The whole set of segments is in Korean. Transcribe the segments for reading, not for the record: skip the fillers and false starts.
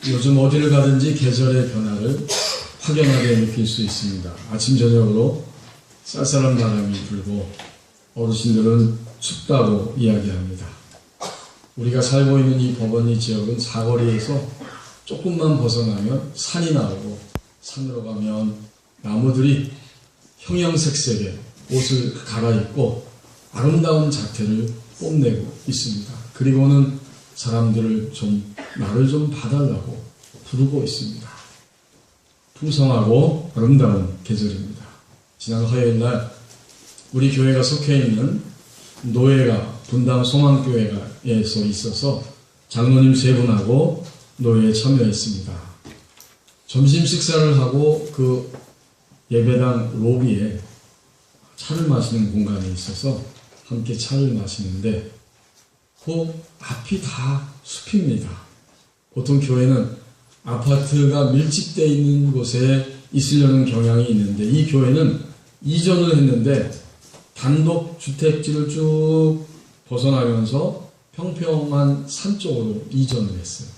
요즘 어디를 가든지 계절의 변화를 확연하게 느낄 수 있습니다. 아침 저녁으로 쌀쌀한 바람이 불고 어르신들은 춥다고 이야기합니다. 우리가 살고 있는 이 법원리 지역은 사거리에서 조금만 벗어나면 산이 나오고 산으로 가면 나무들이 형형색색의 옷을 갈아입고 아름다운 자태를 뽐내고 있습니다. 그리고는 사람들을 나를 좀 봐달라고 부르고 있습니다. 풍성하고 아름다운 계절입니다. 지난 화요일날 우리 교회가 속해 있는 노예가 분당 소망교회에서 있어서 장로님 3분하고 노예에 참여했습니다. 점심 식사를 하고 그 예배당 로비에 차를 마시는 공간이 있어서 함께 차를 마시는데 그 앞이 다 숲입니다. 보통 교회는 아파트가 밀집되어 있는 곳에 있으려는 경향이 있는데 이 교회는 이전을 했는데 단독 주택지를 쭉 벗어나면서 평평한 산 쪽으로 이전을 했어요.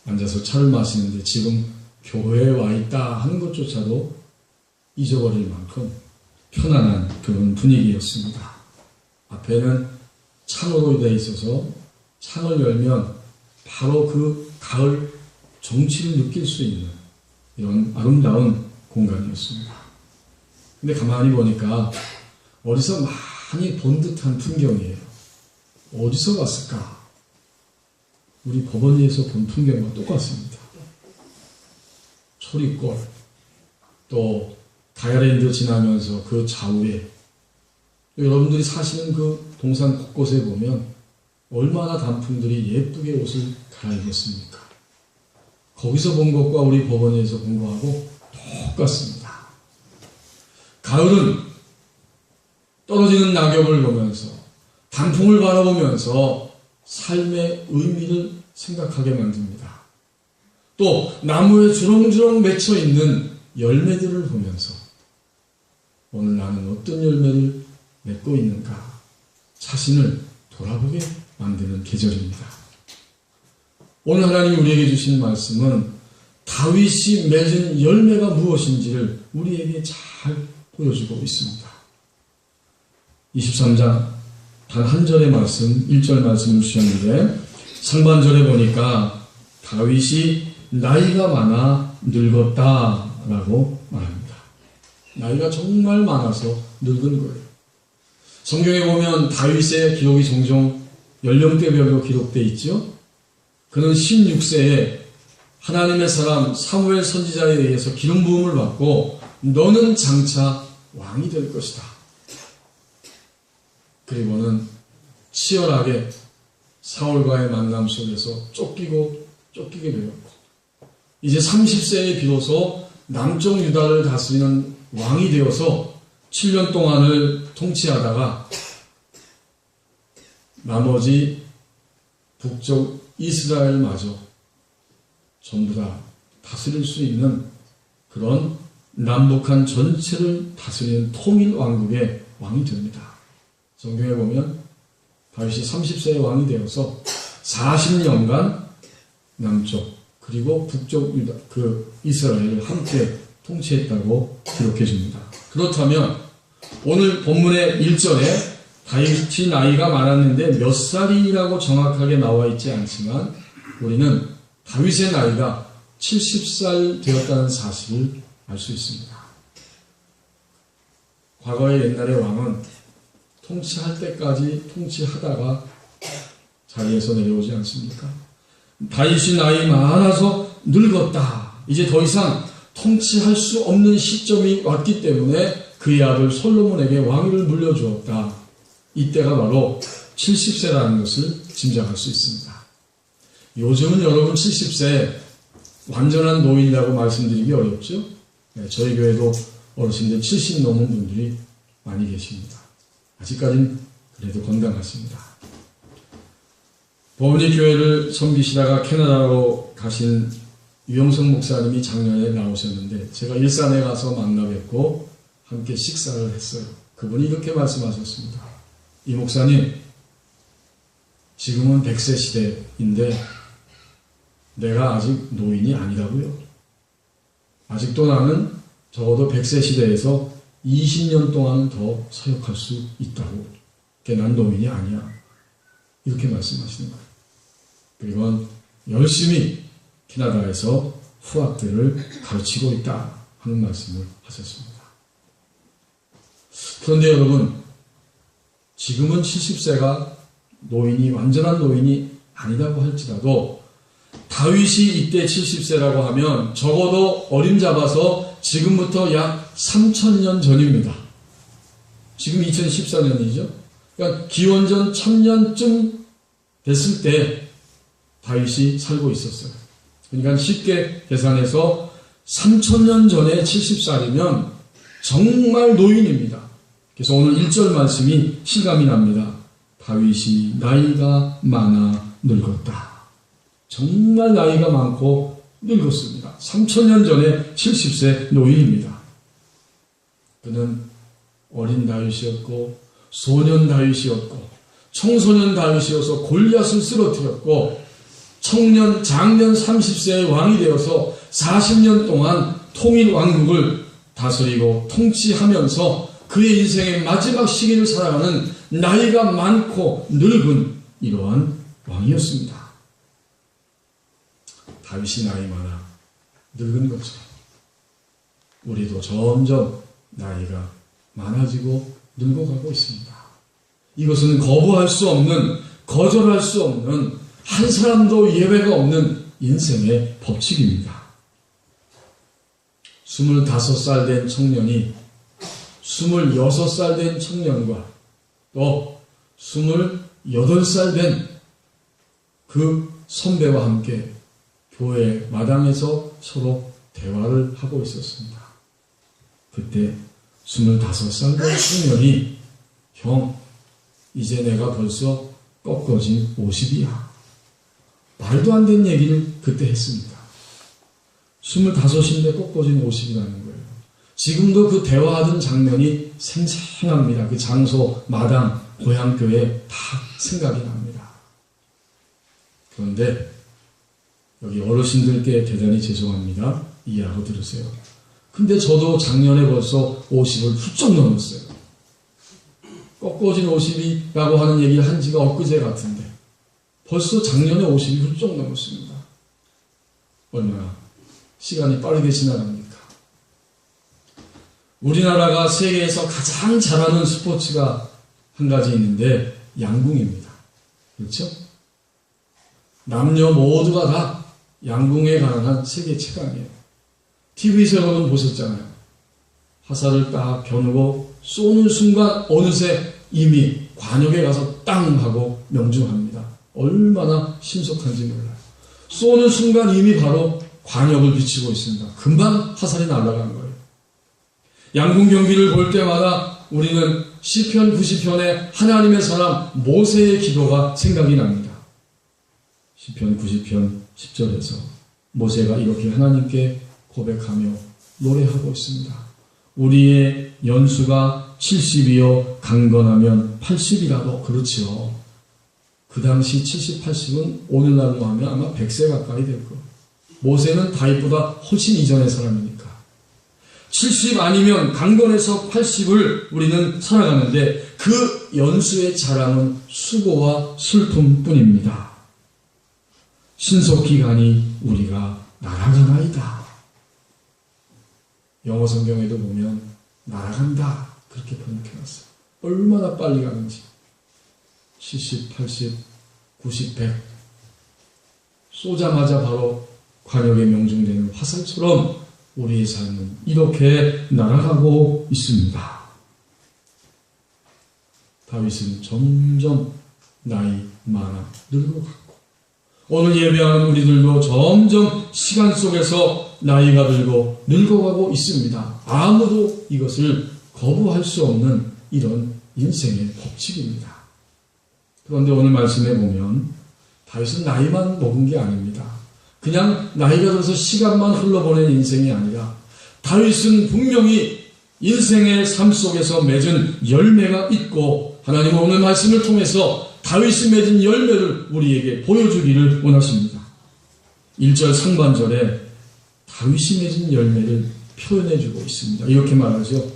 앉아서 차를 마시는데 지금 교회에 와 있다 하는 것조차도 잊어버릴 만큼 편안한 그런 분위기였습니다. 앞에는 창으로 되어 있어서 창을 열면 바로 그 가을 정취를 느낄 수 있는 이런 아름다운 공간이었습니다. 근데 가만히 보니까 어디서 많이 본 듯한 풍경이에요. 어디서 봤을까? 우리 법원리에서 본 풍경과 똑같습니다. 초리골, 또 다이아랜드 지나면서 그 좌우에 여러분들이 사시는 그 동산 곳곳에 보면 얼마나 단풍들이 예쁘게 옷을 갈아입었습니까? 거기서 본 것과 우리 법원에서 본 거하고 똑같습니다. 가을은 떨어지는 낙엽을 보면서 단풍을 바라보면서 삶의 의미를 생각하게 만듭니다. 또 나무에 주렁주렁 맺혀 있는 열매들을 보면서 오늘 나는 어떤 열매를 맺고 있는가 자신을 돌아보게 만드는 계절입니다. 오늘 하나님 우리에게 주신 말씀은 다윗이 맺은 열매가 무엇인지를 우리에게 잘 보여주고 있습니다. 23장 단 한 절의 말씀, 1절 말씀을 주셨는데 상반절에 보니까 다윗이 나이가 많아 늙었다라고 말합니다. 나이가 정말 많아서 늙은 거예요. 성경에 보면 다윗의 기록이 종종 연령대별로 기록되어 있죠. 그는 16세에 하나님의 사람 사무엘 선지자에 의해서 기름 부음을 받고 너는 장차 왕이 될 것이다. 그리고는 치열하게 사울과의 만남 속에서 쫓기게 되었고 이제 30세에 비로소 남쪽 유다를 다스리는 왕이 되어서 7년 동안을 통치하다가 나머지 북쪽 이스라엘마저 전부 다 다스릴 수 있는 그런 남북한 전체를 다스리는 통일 왕국의 왕이 됩니다. 성경에 보면 다윗이 30세의 왕이 되어서 40년간 남쪽 그리고 북쪽 유다 그 이스라엘을 함께 통치했다고 기록해 줍니다. 그렇다면 오늘 본문의 1절에 다윗이 나이가 많았는데 몇 살이라고 정확하게 나와 있지 않지만 우리는 다윗의 나이가 70살 되었다는 사실을 알 수 있습니다. 과거의 옛날의 왕은 통치할 때까지 통치하다가 자리에서 내려오지 않습니까? 다윗이 나이 많아서 늙었다. 이제 더 이상 통치할 수 없는 시점이 왔기 때문에 그의 아들 솔로몬에게 왕위를 물려주었다. 이때가 바로 70세라는 것을 짐작할 수 있습니다. 요즘은 여러분 70세 완전한 노인이라고 말씀드리기 어렵죠? 네, 저희 교회도 어르신들 70 넘은 분들이 많이 계십니다. 아직까지는 그래도 건강하십니다. 법원리 교회를 섬기시다가 캐나다로 가신 유영성 목사님이 작년에 나오셨는데 제가 일산에 가서 만나 뵙고 함께 식사를 했어요. 그분이 이렇게 말씀하셨습니다. 이 목사님, 지금은 100세 시대인데 내가 아직 노인이 아니라고요. 아직도 나는 적어도 100세 시대에서 20년 동안 더 사역할 수 있다고. 난 노인이 아니야. 이렇게 말씀하시는 거예요. 그리고 열심히 캐나다에서 후학들을 가르치고 있다 하는 말씀을 하셨습니다. 그런데 여러분, 지금은 70세가 노인이, 완전한 노인이 아니라고 할지라도 다윗이 이때 70세라고 하면 적어도 어림잡아서 지금부터 약 3000년 전입니다. 지금 2014년이죠. 그러니까 기원전 1000년쯤 됐을 때 다윗이 살고 있었어요. 그러니까 쉽게 계산해서 3000년 전에 70살이면 정말 노인입니다. 그래서 오늘 1절 말씀이 실감이 납니다. 다윗이 나이가 많아 늙었다. 정말 나이가 많고 늙었습니다. 3000년 전에 70세 노인입니다. 그는 어린 다윗이었고 소년 다윗이었고 청소년 다윗이어서 골리앗을 쓰러뜨렸고 청년 장년 30세의 왕이 되어서 40년 동안 통일 왕국을 다스리고 통치하면서 그의 인생의 마지막 시기를 살아가는 나이가 많고 늙은 이러한 왕이었습니다. 다윗이 나이 많아 늙은 거죠. 우리도 점점 나이가 많아지고 늙어가고 있습니다. 이것은 거부할 수 없는, 거절할 수 없는, 한 사람도 예외가 없는 인생의 법칙입니다. 25살 된 청년이 26살 된 청년과 또 28살 된 그 선배와 함께 교회 마당에서 서로 대화를 하고 있었습니다. 그때 25살 된 청년이 형, 이제 내가 벌써 꺾어진 50이야. 말도 안 되는 얘기를 그때 했습니다. 25인데 꺾어진 50이라는 거예요. 지금도 그 대화하던 장면이 생생합니다. 그 장소, 마당, 고향교회 다 생각이 납니다. 그런데 여기 어르신들께 대단히 죄송합니다. 이해하고 들으세요. 근데 저도 작년에 벌써 50을 훌쩍 넘었어요. 꺾어진 50이라고 하는 얘기를 한 지가 엊그제 같은데 벌써 작년에 50이 훌쩍 넘었습니다. 얼마나 시간이 빠르게 지나갑니까? 우리나라가 세계에서 가장 잘하는 스포츠가 한 가지 있는데 양궁입니다. 그렇죠? 남녀 모두가 다 양궁에 관한 세계 최강이에요. TV에서 여러분 보셨잖아요. 화살을 딱 겨누고 쏘는 순간 어느새 이미 관역에 가서 땅 하고 명중합니다. 얼마나 신속한지 몰라요. 쏘는 순간 이미 바로 관역을 비치고 있습니다. 금방 화살이 날아간 거예요. 양궁 경기를 볼 때마다 우리는 시편 90편의 하나님의 사람 모세의 기도가 생각이 납니다. 시편 90편 10절에서 모세가 이렇게 하나님께 고백하며 노래하고 있습니다. 우리의 연수가 70이요 강건하면 80이라도 그렇지요. 그 당시 70, 80은 오늘날로 하면 아마 100세 가까이 될 거예요. 모세는 다윗보다 훨씬 이전의 사람이니까. 70 아니면 강건해서 80을 우리는 살아가는데 그 연수의 자랑은 수고와 슬픔뿐입니다. 신속기간이 우리가 날아가나이다. 영어 성경에도 보면 날아간다 그렇게 번역해놨어요. 얼마나 빨리 가는지. 70, 80, 90, 100 쏘자마자 바로 관역에 명중되는 화살처럼 우리의 삶은 이렇게 날아가고 있습니다. 다윗은 점점 나이 많아 늙어갔고 오늘 예배하는 우리들도 점점 시간 속에서 나이가 들고 늙어가고 있습니다. 아무도 이것을 거부할 수 없는 이런 인생의 법칙입니다. 그런데 오늘 말씀에 보면 다윗은 나이만 먹은 게 아닙니다. 그냥 나이가 들어서 시간만 흘러보낸 인생이 아니라 다윗은 분명히 인생의 삶 속에서 맺은 열매가 있고 하나님은 오늘 말씀을 통해서 다윗이 맺은 열매를 우리에게 보여주기를 원하십니다. 1절 상반절에 다윗이 맺은 열매를 표현해주고 있습니다. 이렇게 말하죠.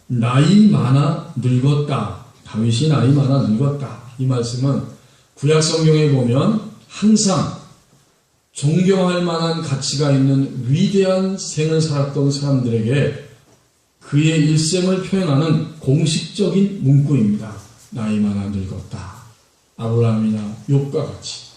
나이 많아 늙었다. 다윗이 나이 많아 늙었다. 이 말씀은 구약 성경에 보면 항상 존경할 만한 가치가 있는 위대한 생을 살았던 사람들에게 그의 일생을 표현하는 공식적인 문구입니다. 나이 많아 늙었다. 아브라함이나 욥과 같이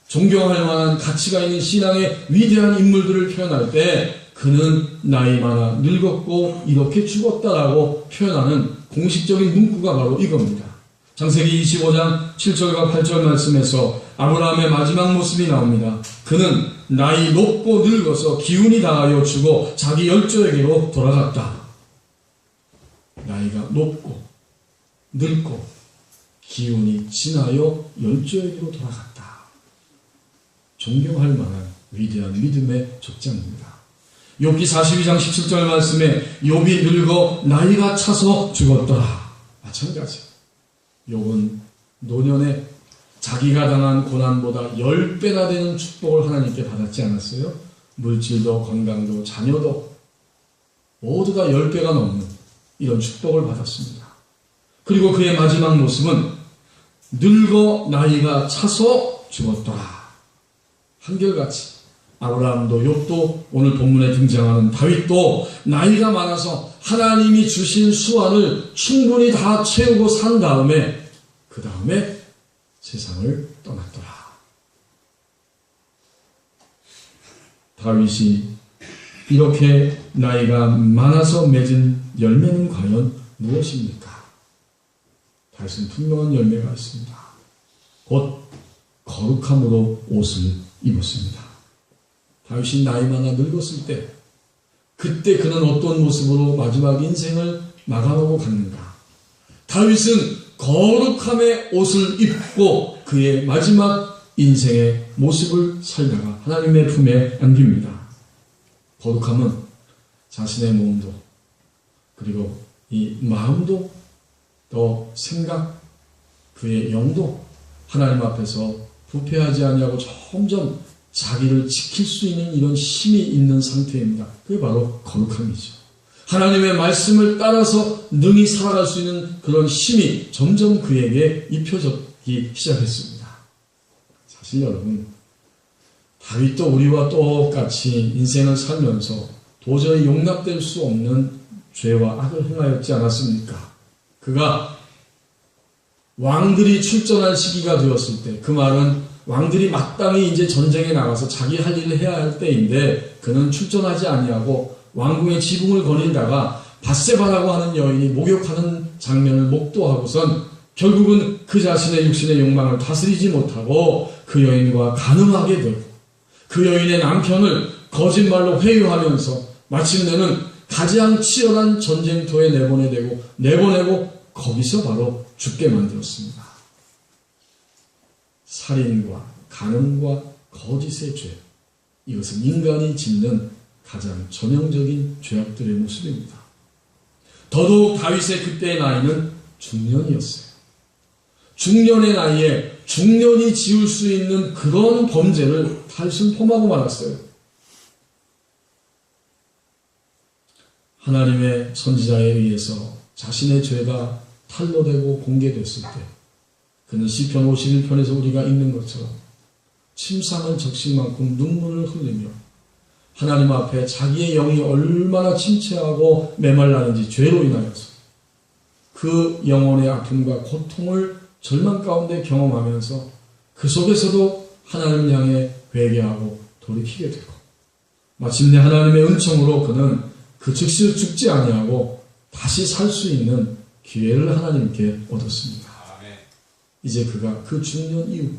존경할 만한 가치가 있는 신앙의 위대한 인물들을 표현할 때 그는 나이 많아 늙었고 이렇게 죽었다라고 표현하는 공식적인 문구가 바로 이겁니다. 창세기 25장 7절과 8절 말씀에서 아브라함의 마지막 모습이 나옵니다. 그는 나이 높고 늙어서 기운이 다하여 죽어 자기 열조에게로 돌아갔다. 나이가 높고 늙고 기운이 지나여 열조에게로 돌아갔다. 존경할 만한 위대한 믿음의 족장입니다. 욥기 42장 17절 말씀에 욥이 늙어 나이가 차서 죽었더라. 마찬가지. 욥은 노년에 자기가 당한 고난보다 10배나 되는 축복을 하나님께 받았지 않았어요? 물질도 건강도 자녀도 모두 다 10배가 넘는 이런 축복을 받았습니다. 그리고 그의 마지막 모습은 늙어 나이가 차서 죽었더라. 한결같이 아브라함도 욥도 오늘 본문에 등장하는 다윗도 나이가 많아서 하나님이 주신 수완을 충분히 다 채우고 산 다음에 그 다음에 세상을 떠났더라. 다윗이 이렇게 나이가 많아서 맺은 열매는 과연 무엇입니까? 다윗은 분명한 열매가 있습니다. 곧 거룩함으로 옷을 입었습니다. 다윗이 나이 많아 늙었을 때 그때 그는 어떤 모습으로 마지막 인생을 마감하고 갔는가? 다윗은 거룩함의 옷을 입고 그의 마지막 인생의 모습을 살다가 하나님의 품에 안깁니다. 거룩함은 자신의 몸도 그리고 이 마음도 또 생각 그의 영도 하나님 앞에서 부패하지 아니하고 점점 자기를 지킬 수 있는 이런 힘이 있는 상태입니다. 그게 바로 거룩함이죠. 하나님의 말씀을 따라서 능히 살아갈 수 있는 그런 힘이 점점 그에게 입혀지기 시작했습니다. 사실 여러분, 다윗도 우리와 똑같이 인생을 살면서 도저히 용납될 수 없는 죄와 악을 행하였지 않았습니까? 그가 왕들이 출전할 시기가 되었을 때, 그 말은 왕들이 마땅히 이제 전쟁에 나가서 자기 할 일을 해야 할 때인데 그는 출전하지 아니하고 왕궁의 지붕을 거닐다가 밧세바라고 하는 여인이 목욕하는 장면을 목도하고선 결국은 그 자신의 육신의 욕망을 다스리지 못하고 그 여인과 간음하게 되고 그 여인의 남편을 거짓말로 회유하면서 마침내는 가장 치열한 전쟁터에 내보내고 거기서 바로 죽게 만들었습니다. 살인과 간음과 거짓의 죄, 이것은 인간이 짓는 가장 전형적인 죄악들의 모습입니다. 더더욱 다윗의 그때의 나이는 중년이었어요. 중년의 나이에 중년이 지을 수 있는 그런 범죄를 다윗은 범하고 말았어요. 하나님의 선지자에 의해서 자신의 죄가 탄로되고 공개됐을 때 그는 시편 51편에서 우리가 읽는 것처럼 침상을 적실 만큼 눈물을 흘리며 하나님 앞에 자기의 영이 얼마나 침체하고 메말라는지 죄로 인하여서 그 영혼의 아픔과 고통을 절망 가운데 경험하면서 그 속에서도 하나님 향해 회개하고 돌이키게 되고 마침내 하나님의 은총으로 그는 그 즉시 죽지 아니하고 다시 살 수 있는 기회를 하나님께 얻었습니다. 이제 그가 그 중년 이후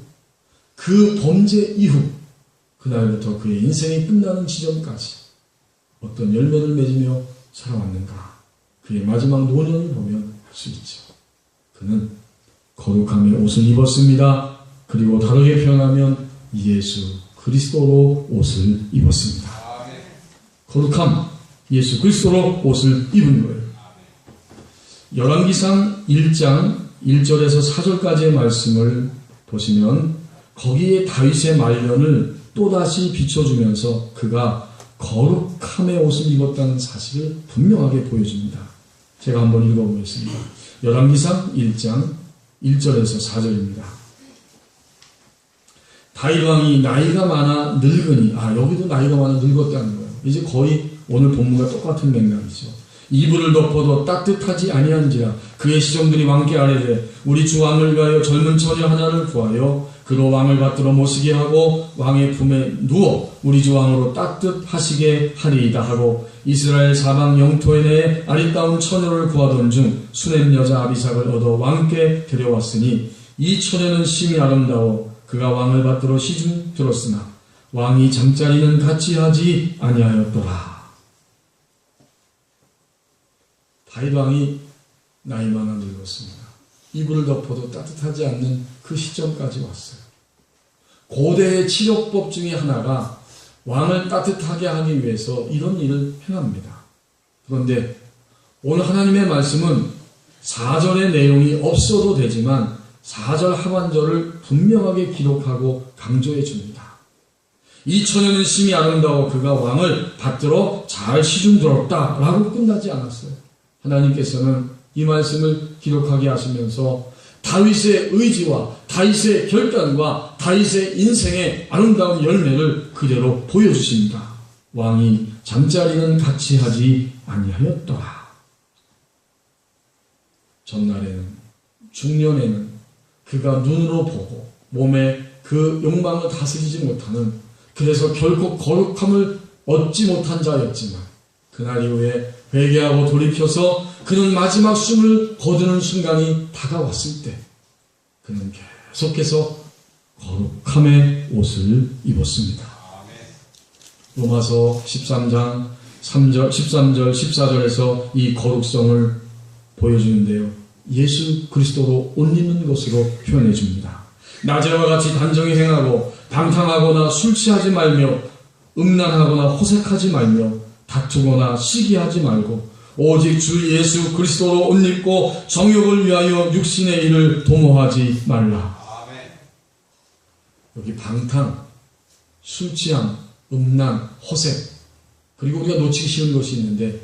그 범죄 이후 그날부터 그의 인생이 끝나는 지점까지 어떤 열매를 맺으며 살아왔는가 그의 마지막 노년을 보면 알 수 있죠. 그는 거룩함의 옷을 입었습니다. 그리고 다르게 표현하면 예수 그리스도로 옷을 입었습니다. 거룩함 예수 그리스도로 옷을 입은 거예요. 열왕기상 1장 1절에서 4절까지의 말씀을 보시면 거기에 다윗의 말년을 또다시 비춰주면서 그가 거룩함의 옷을 입었다는 사실을 분명하게 보여줍니다. 제가 한번 읽어보겠습니다. 열왕기상 1장 1절에서 4절입니다. 다윗 왕이 나이가 많아 늙으니, 여기도 나이가 많아 늙었다는 거예요. 이제 거의 오늘 본문과 똑같은 맥락이죠. 이불을 덮어도 따뜻하지 아니한지라 그의 시종들이 왕께 아뢰되 우리 주 왕을 위하여 젊은 처녀 하나를 구하여 그로 왕을 받들어 모시게 하고 왕의 품에 누워 우리 주 왕으로 따뜻하시게 하리이다 하고 이스라엘 사방 영토에 내에 아리따운 처녀를 구하던 중 수넴 여자 아비삭을 얻어 왕께 데려왔으니 이 처녀는 심히 아름다워 그가 왕을 받들어 시중 들었으나 왕이 잠자리는 같이 하지 아니하였더라. 다윗 왕이 나이 많아 늙었습니다. 이불을 덮어도 따뜻하지 않는 그 시점까지 왔어요. 고대의 치료법 중에 하나가 왕을 따뜻하게 하기 위해서 이런 일을 행합니다. 그런데 오늘 하나님의 말씀은 4절의 내용이 없어도 되지만 4절 하반절을 분명하게 기록하고 강조해 줍니다. 이 처녀는 심히 아름다워 그가 왕을 받들어 잘 시중 들었다 라고 끝나지 않았어요. 하나님께서는 이 말씀을 기록하게 하시면서 다윗의 의지와 다윗의 결단과 다윗의 인생의 아름다운 열매를 그대로 보여주십니다. 왕이 잠자리는 같이 하지 아니하였더라. 전날에는 중년에는 그가 눈으로 보고 몸에 그 욕망을 다스리지 못하는, 그래서 결코 거룩함을 얻지 못한 자였지만 그날 이후에 회개하고 돌이켜서 그는 마지막 숨을 거두는 순간이 다가왔을 때 그는 계속해서 거룩함의 옷을 입었습니다. 로마서 13장 13절 14절에서 이 거룩성을 보여주는데요. 예수 그리스도로 옷 입는 것으로 표현해 줍니다. 낮에와 같이 단정히 행하고 방탕하거나 술 취하지 말며 음란하거나 호색하지 말며 다투거나 시기하지 말고 오직 주 예수 그리스도로 옷 입고 정욕을 위하여 육신의 일을 도모하지 말라. 아멘. 여기 방탕, 술 취함, 음란, 호색, 그리고 우리가 놓치기 쉬운 것이 있는데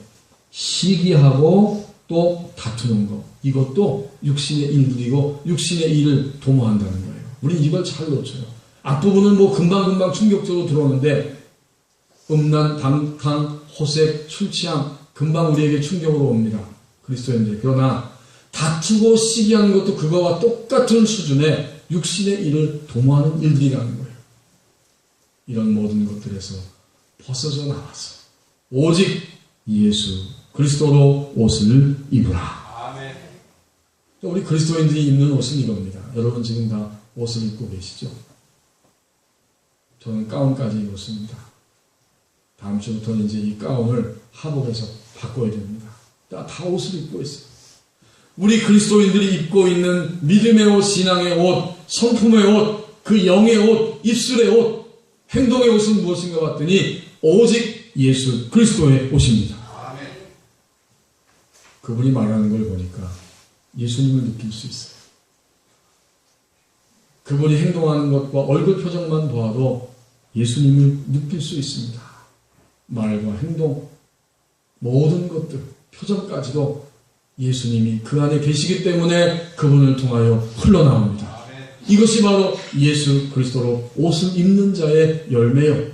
시기하고 또 다투는 것, 이것도 육신의 일들이고 육신의 일을 도모한다는 거예요. 우리는 이걸 잘 놓쳐요. 앞부분은 뭐 금방금방 충격적으로 들어오는데 음란, 방탕, 호색, 술 취함 금방 우리에게 충격으로 옵니다. 그리스도인들. 그러나 다투고 시기하는 것도 그거와 똑같은 수준의 육신의 일을 도모하는 일들이라는 거예요. 이런 모든 것들에서 벗어져 나와서 오직 예수 그리스도로 옷을 입으라. 아멘. 우리 그리스도인들이 입는 옷은 이겁니다. 여러분 지금 다 옷을 입고 계시죠? 저는 가운까지 입었습니다. 다음 주부터는 이제 이 가운을 하복에서 바꿔야 됩니다. 다 옷을 입고 있어요. 우리 그리스도인들이 입고 있는 믿음의 옷, 신앙의 옷, 성품의 옷, 그 영의 옷, 입술의 옷, 행동의 옷은 무엇인가 봤더니 오직 예수 그리스도의 옷입니다. 아멘. 그분이 말하는 걸 보니까 예수님을 느낄 수 있어요. 그분이 행동하는 것과 얼굴 표정만 보아도 예수님을 느낄 수 있습니다. 말과 행동, 모든 것들, 표정까지도 예수님이 그 안에 계시기 때문에 그분을 통하여 흘러나옵니다. 이것이 바로 예수 그리스도로 옷을 입는 자의 열매요.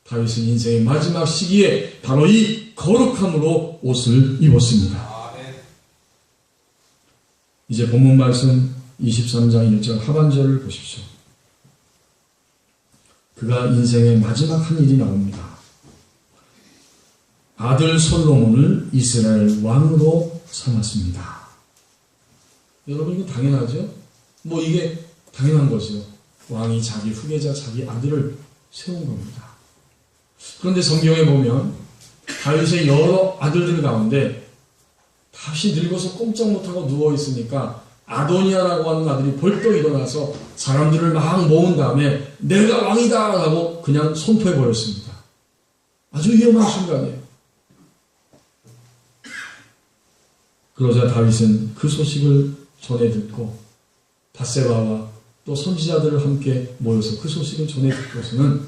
다윗은 인생의 마지막 시기에 바로 이 거룩함으로 옷을 입었습니다. 이제 본문 말씀 23장 1절 하반절을 보십시오. 그가 인생의 마지막 한 일이 나옵니다. 아들 솔로몬을 이스라엘 왕으로 삼았습니다. 여러분 이거 당연하죠? 뭐 이게 당연한 거죠. 왕이 자기 후계자, 자기 아들을 세운 겁니다. 그런데 성경에 보면 다윗의 여러 아들들 가운데 다윗이 늙어서 꼼짝 못하고 누워있으니까 아도니아라고 하는 아들이 벌떡 일어나서 사람들을 막 모은 다음에 내가 왕이다 라고 그냥 선포해버렸습니다. 아주 위험한 순간이에요. 그러자 다윗은 그 소식을 전해 듣고 밧세바와 또 선지자들을 함께 모여서 그 소식을 전해 듣고서는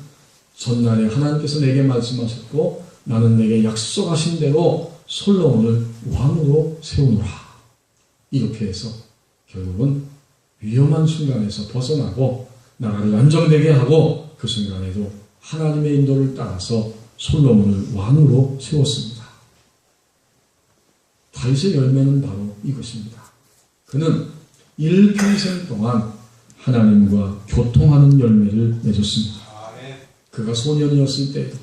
전날에 하나님께서 내게 말씀하셨고 나는 내게 약속하신 대로 솔로몬을 왕으로 세우노라. 이렇게 해서 결국은 위험한 순간에서 벗어나고 나라를 안정되게 하고 그 순간에도 하나님의 인도를 따라서 솔로몬을 왕으로 세웠습니다. 다윗의 열매는 바로 이것입니다. 그는 일평생 동안 하나님과 교통하는 열매를 맺었습니다. 그가 소년이었을 때에도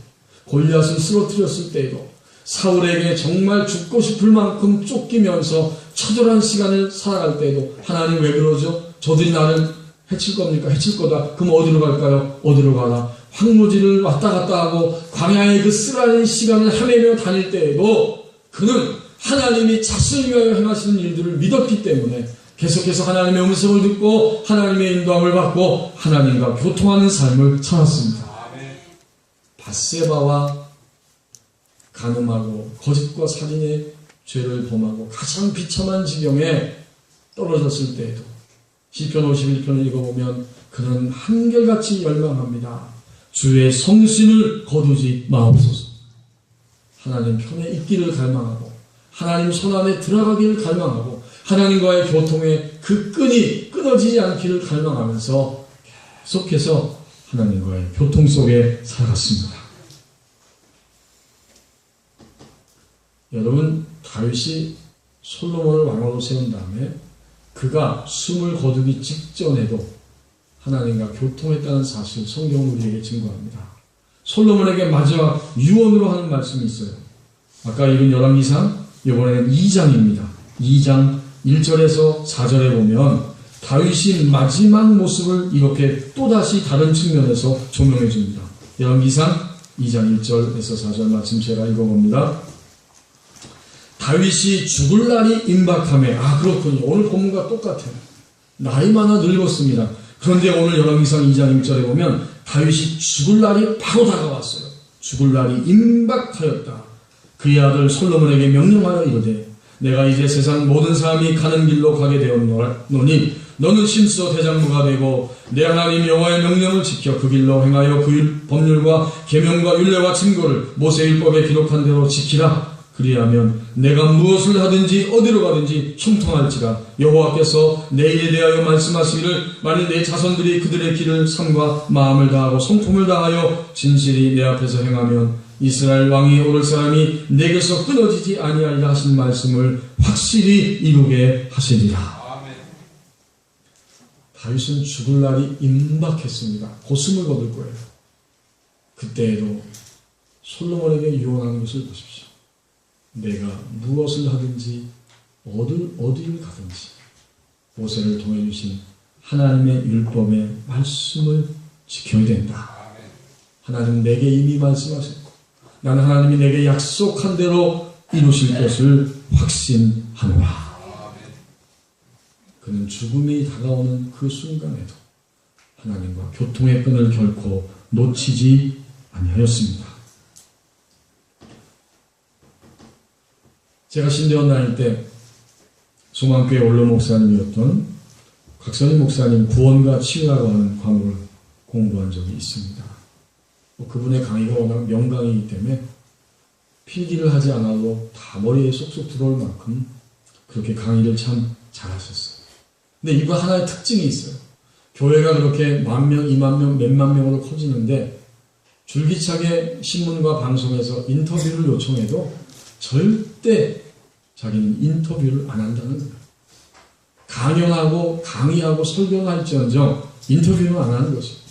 골리앗을 쓰러뜨렸을 때에도 사울에게 정말 죽고 싶을 만큼 쫓기면서 처절한 시간을 살아갈 때에도 하나님 왜 그러죠? 저들이 나를 해칠 겁니까? 해칠 거다. 그럼 어디로 갈까요? 어디로 가나? 황무지를 왔다 갔다 하고 광야의 그 쓰라린 시간을 헤매며 다닐 때에도 그는 하나님이 자신을 위하여 행하시는 일들을 믿었기 때문에 계속해서 하나님의 음성을 듣고 하나님의 인도함을 받고 하나님과 교통하는 삶을 살았습니다. 밧세바와 간음하고 거짓과 살인의 죄를 범하고 가장 비참한 지경에 떨어졌을 때에도 시편 51편을 읽어보면 그는 한결같이 열망합니다. 주의 성신을 거두지 마옵소서. 하나님 편에 있기를 갈망하고 하나님 손 안에 들어가기를 갈망하고 하나님과의 교통의 그 끈이 끊어지지 않기를 갈망하면서 계속해서 하나님과의 교통 속에 살아갔습니다. 여러분, 다윗이 솔로몬을 왕으로 세운 다음에 그가 숨을 거두기 직전에도 하나님과 교통했다는 사실 성경은 우리에게 증거합니다. 솔로몬에게 마지막 유언으로 하는 말씀이 있어요. 아까 읽은 열왕기상, 이번에는 2장입니다. 2장 1절에서 4절에 보면 다윗이 마지막 모습을 이렇게 또다시 다른 측면에서 조명해 줍니다. 열왕기상 2장 1절에서 4절 말씀 제가 읽어봅니다. 다윗이 죽을 날이 임박하매, 그렇군요. 오늘 본문과 똑같아요. 나이 많아 늙었습니다. 그런데 오늘 열왕기상 2장 1절에 보면 다윗이 죽을 날이 바로 다가왔어요. 죽을 날이 임박하였다. 그의 아들 솔로몬에게 명령하여 이르되 내가 이제 세상 모든 사람이 가는 길로 가게 되었노니 너는 심수어 대장부가 되고 내 하나님 여호와의 명령을 지켜 그 길로 행하여 그 법률과 계명과 율례와 증거를 모세율법에 기록한 대로 지키라. 그리하면 내가 무엇을 하든지 어디로 가든지 형통할지라. 여호와께서 내 일에 대하여 말씀하시기를 만일 내 자손들이 그들의 길을 삼과 마음을 다하고 성품을 다하여 진실이 내 앞에서 행하면 이스라엘 왕이 오를 사람이 내게서 끊어지지 아니하리라 하신 말씀을 확실히 이루게 하시리라. 아멘. 다윗은 죽을 날이 임박했습니다. 고숨을 거둘 거예요. 그때에도 솔로몬에게 유언하는 것을 보십시오. 내가 무엇을 하든지 어디를 가든지 모세를 통해 주신 하나님의 율법의 말씀을 지켜야 된다. 하나님 내게 이미 말씀하셨고 나는 하나님이 내게 약속한 대로 이루실 것을 확신하노라. 그는 죽음이 다가오는 그 순간에도 하나님과 교통의 끈을 결코 놓치지 아니하였습니다. 제가 신대원 다닐 때 송암교회 원로 목사님이었던 곽선희 목사님 구원과 치유라고 하는 과목을 공부한 적이 있습니다. 그분의 강의가 워낙 명강이기 때문에 필기를 하지 않아도 다 머리에 쏙쏙 들어올 만큼 그렇게 강의를 참 잘하셨어요. 근데 이거 하나의 특징이 있어요. 교회가 그렇게 10,000명, 20,000명, 몇만 명으로 커지는데 줄기차게 신문과 방송에서 인터뷰를 요청해도 절대 자기는 인터뷰를 안 한다는 거예요. 강연하고 강의하고 설교는 할지언정 인터뷰는 안 하는 거죠.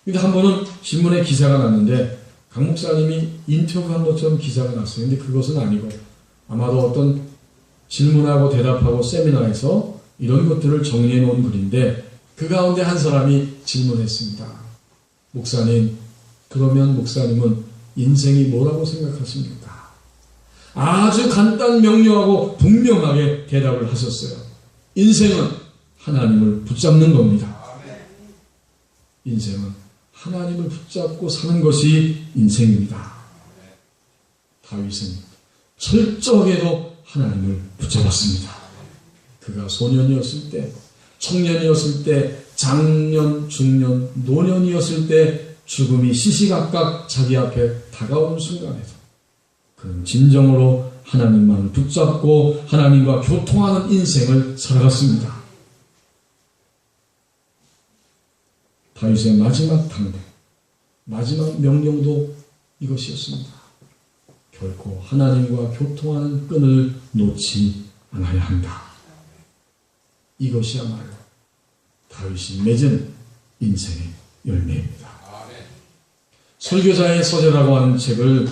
근데 한 번은 신문에 기사가 났는데 강 목사님이 인터뷰한 것처럼 기사가 났어요. 근데 그것은 아니고 아마도 어떤 질문하고 대답하고 세미나에서 이런 것들을 정리해 놓은 글인데 그 가운데 한 사람이 질문했습니다. 목사님, 그러면 목사님은 인생이 뭐라고 생각하십니까? 아주 간단 명료하고 분명하게 대답을 하셨어요. 인생은 하나님을 붙잡는 겁니다. 인생은 하나님을 붙잡고 사는 것이 인생입니다. 다윗은 철저하게도 하나님을 붙잡았습니다. 그가 소년이었을 때 청년이었을 때, 장년, 중년, 노년이었을 때 죽음이 시시각각 자기 앞에 다가오는 순간에도 그는 진정으로 하나님만을 붙잡고 하나님과 교통하는 인생을 살아갔습니다. 다윗의 마지막 당부, 마지막 명령도 이것이었습니다. 결코 하나님과 교통하는 끈을 놓지 않아야 한다. 이것이야말로 다윗이 맺은 인생의 열매입니다. 설교자의 서재라고 하는 책을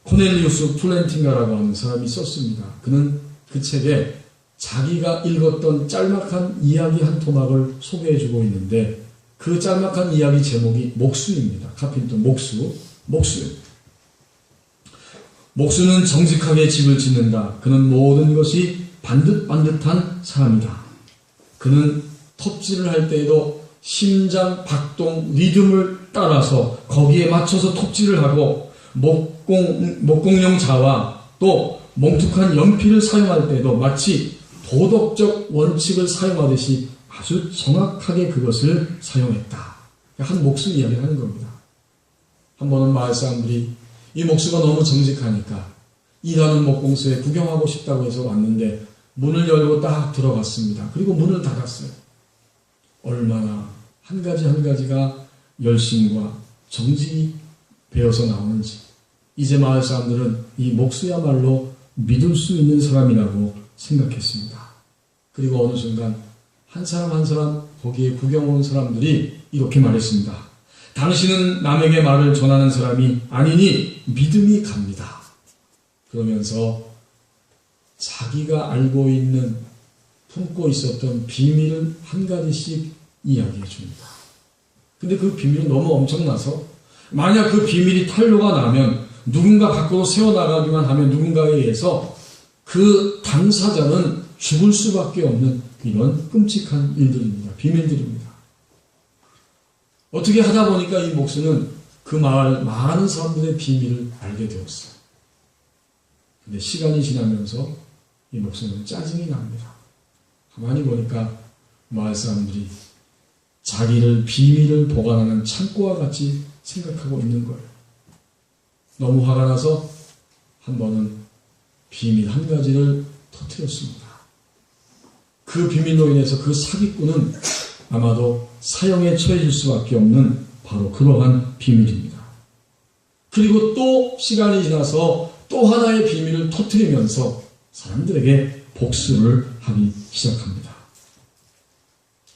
코넬리우스 플랜팅가라고 하는 사람이 썼습니다. 그는 그 책에 자기가 읽었던 짤막한 이야기 한 토막을 소개해주고 있는데 그 짤막한 이야기 제목이 목수입니다. 카핀터 목수. 목수는 정직하게 집을 짓는다. 그는 모든 것이 반듯반듯한 사람이다. 그는 톱질을 할 때에도 심장 박동 리듬을 따라서 거기에 맞춰서 톱질을 하고 목공용 자와 또 몽툭한 연필을 사용할 때도 마치 도덕적 원칙을 사용하듯이 아주 정확하게 그것을 사용했다. 한 목수 이야기를 하는 겁니다. 한 번은 마을 사람들이 이 목수가 너무 정직하니까 일하는 목공소에 구경하고 싶다고 해서 왔는데 문을 열고 딱 들어갔습니다. 그리고 문을 닫았어요. 얼마나 한 가지 한 가지가 열심과 정직이 배어서 나오는지 이제 마을 사람들은 이 목수야말로 믿을 수 있는 사람이라고 생각했습니다. 그리고 어느 순간 한 사람 한 사람 거기에 구경 온 사람들이 이렇게 말했습니다. 당신은 남에게 말을 전하는 사람이 아니니 믿음이 갑니다. 그러면서 자기가 알고 있는 품고 있었던 비밀을 한 가지씩 이야기해 줍니다. 근데 그 비밀은 너무 엄청나서 만약 그 비밀이 탄로가 나면 누군가 밖으로 새어나가기만 하면 누군가에 의해서 그 당사자는 죽을 수밖에 없는 이런 끔찍한 일들입니다. 비밀들입니다. 어떻게 하다 보니까 이 목수는 그 마을 많은 사람들의 비밀을 알게 되었어요. 근데 시간이 지나면서 이 목수는 짜증이 납니다. 가만히 보니까 마을 사람들이 자기를 비밀을 보관하는 창고와 같이 생각하고 있는 거예요. 너무 화가 나서 한 번은 비밀 한 가지를 터뜨렸습니다. 그 비밀로 인해서 그 사기꾼은 아마도 사형에 처해질 수밖에 없는 바로 그러한 비밀입니다. 그리고 또 시간이 지나서 또 하나의 비밀을 터뜨리면서 사람들에게 복수를 하기 시작합니다.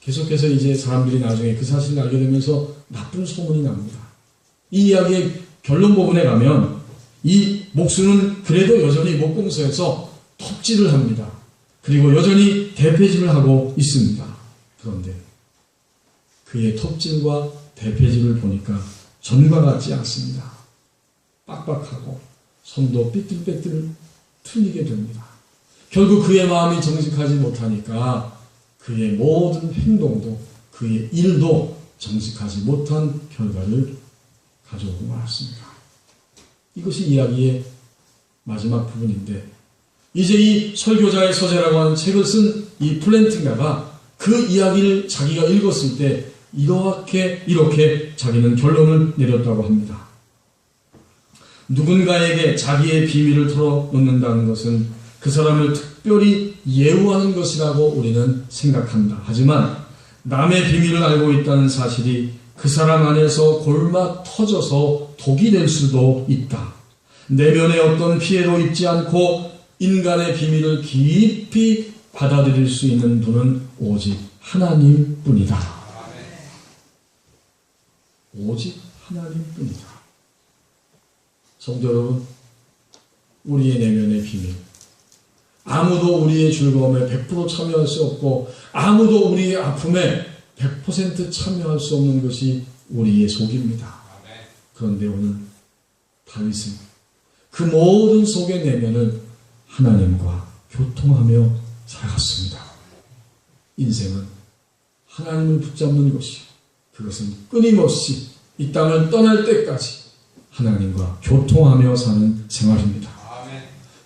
계속해서 이제 사람들이 나중에 그 사실을 알게 되면서 나쁜 소문이 납니다. 이 이야기의 결론 부분에 가면 이 목수는 그래도 여전히 목공소에서 톱질을 합니다. 그리고 여전히 대패질을 하고 있습니다. 그런데 그의 톱질과 대패질을 보니까 전과 같지 않습니다. 빡빡하고 손도 삐뚤빼뚤 틀리게 됩니다. 결국 그의 마음이 정직하지 못하니까 그의 모든 행동도 그의 일도 정직하지 못한 결과를 가져오고 말았습니다. 이것이 이야기의 마지막 부분인데 이제 이 설교자의 서재라고 하는 책을 쓴 이 플랜팅가가 그 이야기를 자기가 읽었을 때 이렇게 자기는 결론을 내렸다고 합니다. 누군가에게 자기의 비밀을 털어놓는다는 것은 그 사람을 특별히 예우하는 것이라고 우리는 생각한다. 하지만 남의 비밀을 알고 있다는 사실이 그 사람 안에서 골마 터져서 독이 될 수도 있다. 내면에 어떤 피해도 입지 않고 인간의 비밀을 깊이 받아들일 수 있는 분은 오직 하나님뿐이다. 오직 하나님뿐이다. 성도 여러분, 우리의 내면의 비밀, 아무도 우리의 즐거움에 100% 참여할 수 없고 아무도 우리의 아픔에 100% 참여할 수 없는 것이 우리의 속입니다. 그런데 오늘 다윗은 그 모든 속의 내면을 하나님과 교통하며 살아갔습니다. 인생은 하나님을 붙잡는 것이 그것은 끊임없이 이 땅을 떠날 때까지 하나님과 교통하며 사는 생활입니다.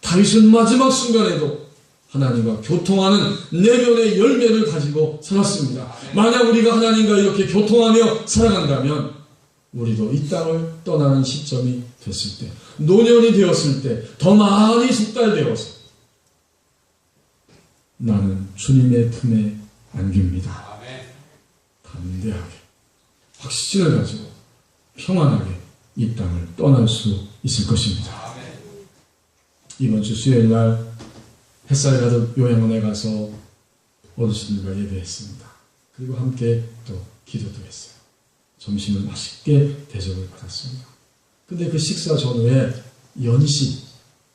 다윗은 마지막 순간에도 하나님과 교통하는 내면의 열매를 가지고 살았습니다. 만약 우리가 하나님과 이렇게 교통하며 살아간다면 우리도 이 땅을 떠나는 시점이 됐을 때, 노년이 되었을 때 더 많이 숙달되어서 나는 주님의 품에 안깁니다. 담대하게 확신을 가지고 평안하게 이 땅을 떠날 수 있을 것입니다. 이번 주 수요일 날 햇살 가득 요양원에 가서 어르신들과 예배했습니다. 그리고 함께 또 기도도 했어요. 점심을 맛있게 대접을 받았습니다. 근데 그 식사 전후에 연시,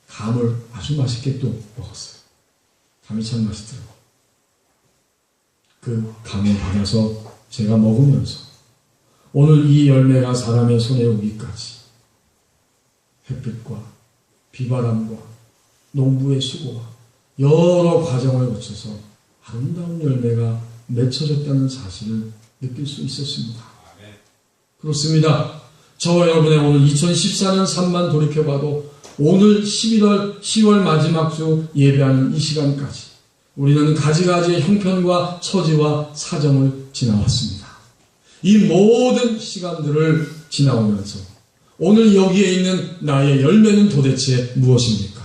감을 아주 맛있게 또 먹었어요. 감이 참 맛있더라고요. 그 감을 받아서 제가 먹으면서 오늘 이 열매가 사람의 손에 오기까지 햇빛과 비바람과 농부의 수고와 여러 과정을 거쳐서 아름다운 열매가 맺혀졌다는 사실을 느낄 수 있었습니다. 그렇습니다. 저와 여러분의 오늘 2014년 삶만 돌이켜봐도 오늘 10월 마지막 주 예배하는 이 시간까지 우리는 가지가지의 형편과 처지와 사정을 지나왔습니다. 이 모든 시간들을 지나오면서 오늘 여기에 있는 나의 열매는 도대체 무엇입니까?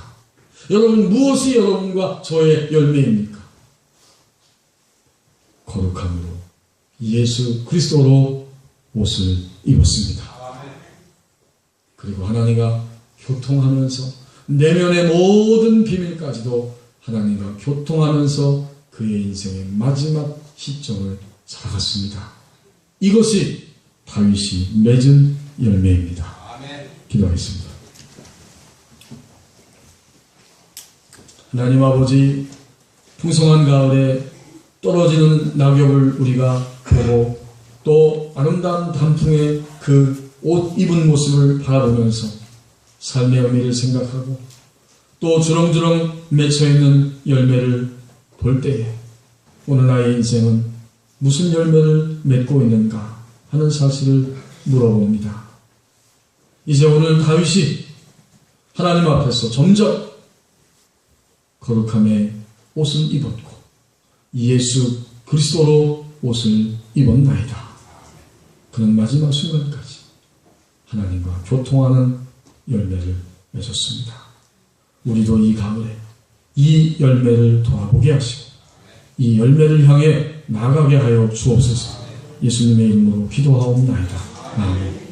여러분, 무엇이 여러분과 저의 열매입니까? 거룩함으로 예수 그리스도로 옷을 입었습니다. 그리고 하나님과 교통하면서 내면의 모든 비밀까지도 하나님과 교통하면서 그의 인생의 마지막 시점을 살아갔습니다. 이것이 다윗이 맺은 열매입니다. 기도하겠습니다. 하나님 아버지, 풍성한 가을에 떨어지는 낙엽을 우리가 보고 또 아름다운 단풍의 그 옷 입은 모습을 바라보면서 삶의 의미를 생각하고 또 주렁주렁 맺혀있는 열매를 볼 때에 오늘 나의 인생은 무슨 열매를 맺고 있는가 하는 사실을 물어봅니다. 이제 오늘 다윗이 하나님 앞에서 점점 거룩함의 옷을 입었고 예수 그리스도로 옷을 입었나이다. 그는 마지막 순간까지 하나님과 교통하는 열매를 맺었습니다. 우리도 이 가을에 이 열매를 돌아보게 하시고 이 열매를 향해 나아가게 하여 주옵소서. 예수님의 이름으로 기도하옵나이다. 아멘.